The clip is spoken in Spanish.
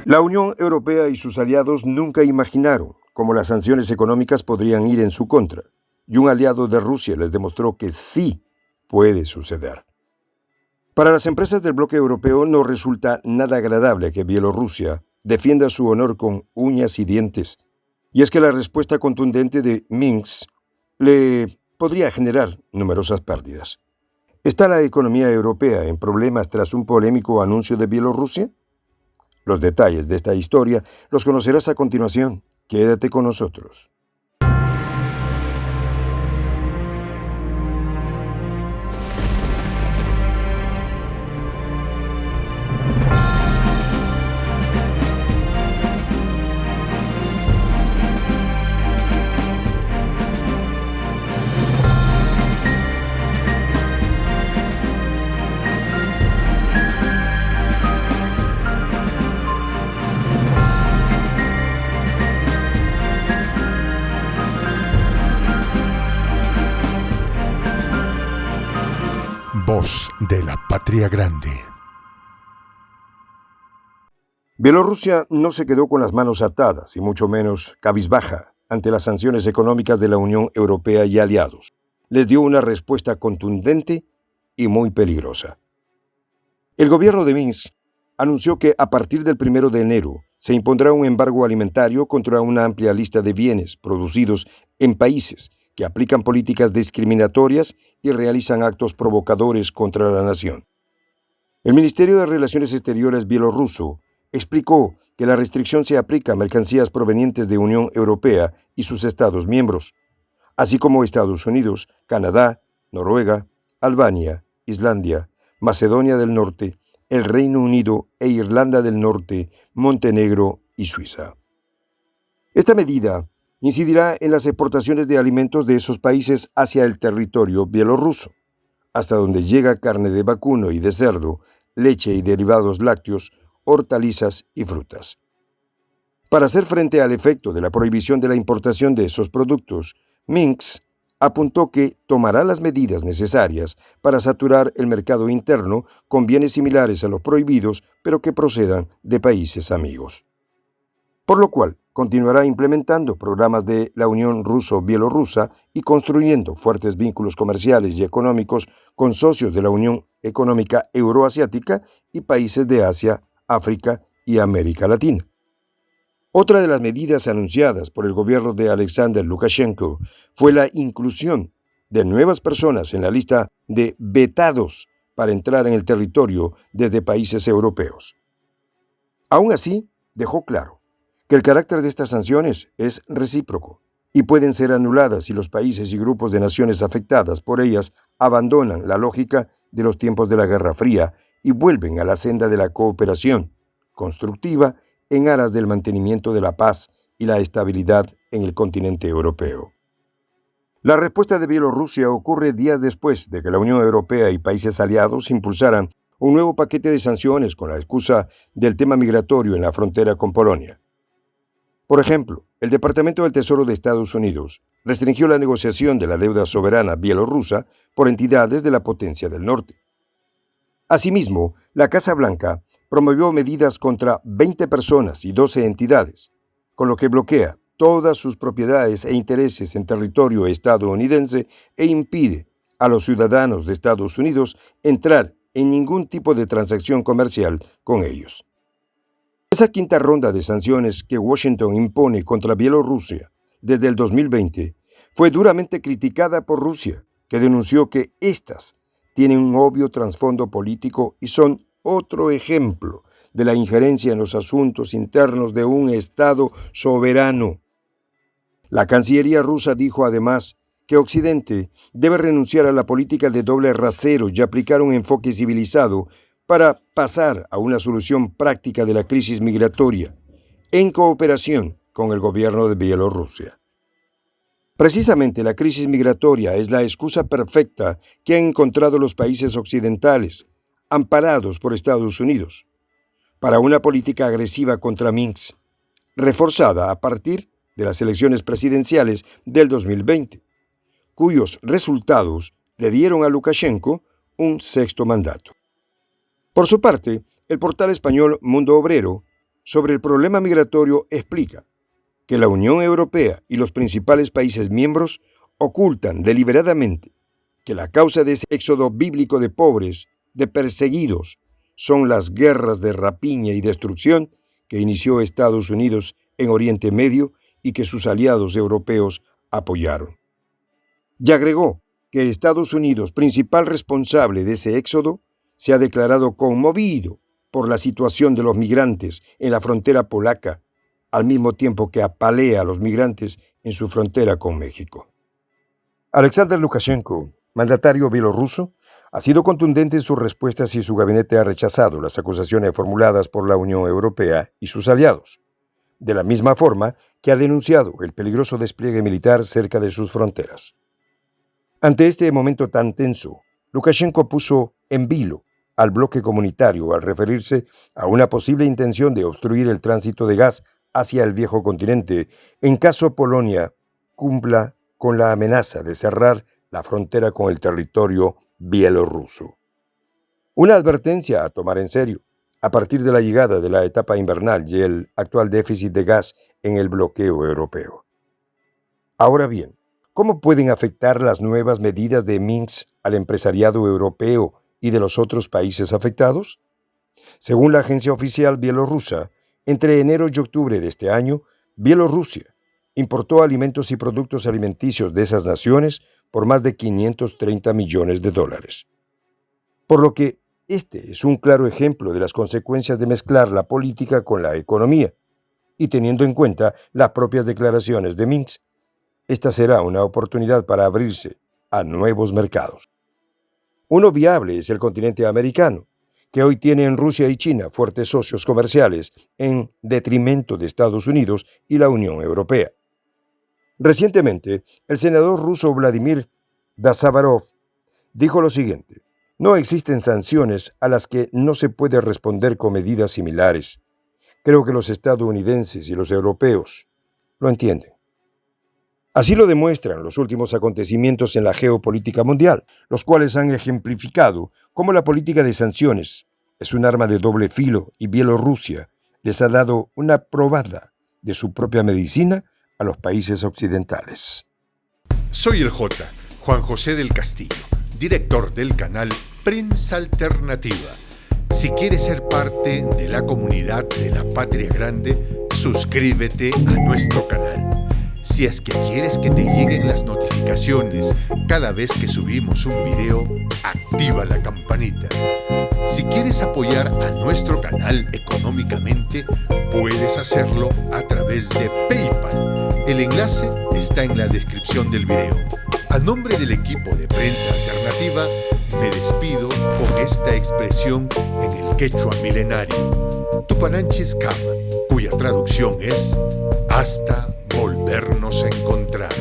La Unión Europea y sus aliados nunca imaginaron cómo las sanciones económicas podrían ir en su contra, y un aliado de Rusia les demostró que sí puede suceder. Para las empresas del bloque europeo no resulta nada agradable que Bielorrusia defienda su honor con uñas y dientes, y es que la respuesta contundente de Minsk le podría generar numerosas pérdidas. ¿Está la economía europea en problemas tras un polémico anuncio de Bielorrusia? Los detalles de esta historia los conocerás a continuación. Quédate con nosotros. Voz de la Patria Grande. Bielorrusia no se quedó con las manos atadas y mucho menos cabizbaja ante las sanciones económicas de la Unión Europea y aliados. Les dio una respuesta contundente y muy peligrosa. El gobierno de Minsk anunció que a partir del 1 de enero se impondrá un embargo alimentario contra una amplia lista de bienes producidos en países que aplican políticas discriminatorias y realizan actos provocadores contra la nación. El Ministerio de Relaciones Exteriores bielorruso explicó que la restricción se aplica a mercancías provenientes de Unión Europea y sus Estados miembros, así como Estados Unidos, Canadá, Noruega, Albania, Islandia, Macedonia del Norte, el Reino Unido e Irlanda del Norte, Montenegro y Suiza. Esta medida incidirá en las exportaciones de alimentos de esos países hacia el territorio bielorruso, hasta donde llega carne de vacuno y de cerdo, leche y derivados lácteos, hortalizas y frutas. Para hacer frente al efecto de la prohibición de la importación de esos productos, Minsk apuntó que tomará las medidas necesarias para saturar el mercado interno con bienes similares a los prohibidos, pero que procedan de países amigos. Por lo cual, continuará implementando programas de la Unión Ruso-Bielorrusa y construyendo fuertes vínculos comerciales y económicos con socios de la Unión Económica Euroasiática y países de Asia, África y América Latina. Otra de las medidas anunciadas por el gobierno de Alexander Lukashenko fue la inclusión de nuevas personas en la lista de vetados para entrar en el territorio desde países europeos. Aún así, dejó claro que el carácter de estas sanciones es recíproco y pueden ser anuladas si los países y grupos de naciones afectadas por ellas abandonan la lógica de los tiempos de la Guerra Fría y vuelven a la senda de la cooperación constructiva en aras del mantenimiento de la paz y la estabilidad en el continente europeo. La respuesta de Bielorrusia ocurre días después de que la Unión Europea y países aliados impulsaran un nuevo paquete de sanciones con la excusa del tema migratorio en la frontera con Polonia. Por ejemplo, el Departamento del Tesoro de Estados Unidos restringió la negociación de la deuda soberana bielorrusa por entidades de la potencia del norte. Asimismo, la Casa Blanca promovió medidas contra 20 personas y 12 entidades, con lo que bloquea todas sus propiedades e intereses en territorio estadounidense e impide a los ciudadanos de Estados Unidos entrar en ningún tipo de transacción comercial con ellos. Esa quinta ronda de sanciones que Washington impone contra Bielorrusia desde el 2020 fue duramente criticada por Rusia, que denunció que éstas tienen un obvio trasfondo político y son otro ejemplo de la injerencia en los asuntos internos de un Estado soberano. La Cancillería rusa dijo además que Occidente debe renunciar a la política de doble rasero y aplicar un enfoque civilizado para pasar a una solución práctica de la crisis migratoria, en cooperación con el gobierno de Bielorrusia. Precisamente la crisis migratoria es la excusa perfecta que han encontrado los países occidentales, amparados por Estados Unidos, para una política agresiva contra Minsk, reforzada a partir de las elecciones presidenciales del 2020, cuyos resultados le dieron a Lukashenko un sexto mandato. Por su parte, el portal español Mundo Obrero sobre el problema migratorio explica que la Unión Europea y los principales países miembros ocultan deliberadamente que la causa de ese éxodo bíblico de pobres, de perseguidos, son las guerras de rapiña y destrucción que inició Estados Unidos en Oriente Medio y que sus aliados europeos apoyaron. Y agregó que Estados Unidos, principal responsable de ese éxodo, se ha declarado conmovido por la situación de los migrantes en la frontera polaca, al mismo tiempo que apalea a los migrantes en su frontera con México. Alexander Lukashenko, mandatario bielorruso, ha sido contundente en sus respuestas y su gabinete ha rechazado las acusaciones formuladas por la Unión Europea y sus aliados, de la misma forma que ha denunciado el peligroso despliegue militar cerca de sus fronteras. Ante este momento tan tenso, Lukashenko puso en vilo al bloque comunitario al referirse a una posible intención de obstruir el tránsito de gas hacia el viejo continente en caso Polonia cumpla con la amenaza de cerrar la frontera con el territorio bielorruso. Una advertencia a tomar en serio, a partir de la llegada de la etapa invernal y el actual déficit de gas en el bloqueo europeo. Ahora bien, ¿cómo pueden afectar las nuevas medidas de Minsk al empresariado europeo y de los otros países afectados? Según la agencia oficial bielorrusa, entre enero y octubre de este año, Bielorrusia importó alimentos y productos alimenticios de esas naciones por más de $530 millones. Por lo que este es un claro ejemplo de las consecuencias de mezclar la política con la economía, y teniendo en cuenta las propias declaraciones de Minsk, esta será una oportunidad para abrirse a nuevos mercados. Uno viable es el continente americano, que hoy tiene en Rusia y China fuertes socios comerciales en detrimento de Estados Unidos y la Unión Europea. Recientemente, el senador ruso Vladimir Dazavarov dijo lo siguiente: no existen sanciones a las que no se puede responder con medidas similares. Creo que los estadounidenses y los europeos lo entienden. Así lo demuestran los últimos acontecimientos en la geopolítica mundial, los cuales han ejemplificado cómo la política de sanciones es un arma de doble filo y Bielorrusia les ha dado una probada de su propia medicina a los países occidentales. Soy el J, Juan José del Castillo, director del canal Prensa Alternativa. Si quieres ser parte de la comunidad de la Patria Grande, suscríbete a nuestro canal. Si es que quieres que te lleguen las notificaciones cada vez que subimos un video, activa la campanita. Si quieres apoyar a nuestro canal económicamente, puedes hacerlo a través de PayPal. El enlace está en la descripción del video. A nombre del equipo de Prensa Alternativa, me despido con esta expresión en el quechua milenario, Tupananchis Kama, cuya traducción es hasta volvernos a encontrar.